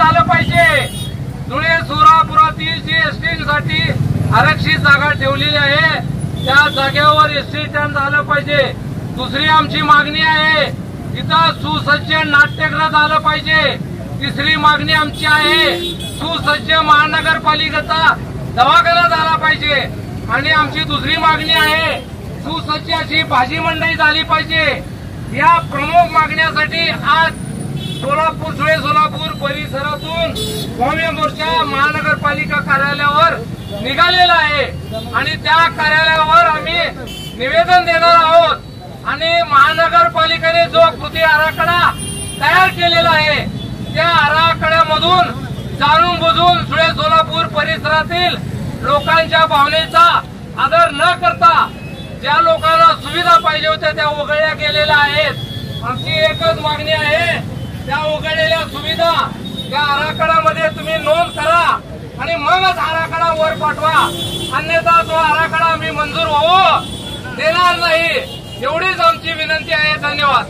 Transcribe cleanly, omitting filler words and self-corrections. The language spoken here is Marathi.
झालं पाहिजे। धुळे सोलापुरातील जी एसटी साठी आरक्षित जागा ठेवलेली आहे त्या जागेवर एसटी स्टँड झालं पाहिजे। दुसरी आमची मागणी आहे इथं सुसज्ज नाट्यगृह झालं पाहिजे। तिसरी मागणी आमची आहे सुसज्ज महानगरपालिकेचा दवाखाना झाला पाहिजे। आणि आमची दुसरी मागणी आहे सुसज्ज अशी भाजी मंडई झाली पाहिजे। या प्रमुख मागण्यासाठी आज धुळे सोलापूर परिसरातून भव्य मोर्चा महानगरपालिका कार्यालयावर निघालेला आहे आणि त्या कार्यालयावर आम्ही निवेदन देणार आहोत। आणि महानगरपालिकेने जो कृती आराखडा तयार केलेला आहे त्या आराखड्यामधून जाणून बुजून धुळे सोलापूर परिसरातील लोकांच्या भावनेचा आदर न करता ज्या लोकांना सुविधा पाहिजे होत्या त्या वगळल्या गेलेल्या आहेत। आमची एकच मागणी आहे त्या वगळलेल्या सुविधा त्या आराखड्यामध्ये तुम्ही नोंद करा आणि मगच आराखडा वर पाठवा, अन्यथा तो आराखडा आम्ही मंजूर होऊ देणार नाही एवढीच आमची विनंती आहे। धन्यवाद।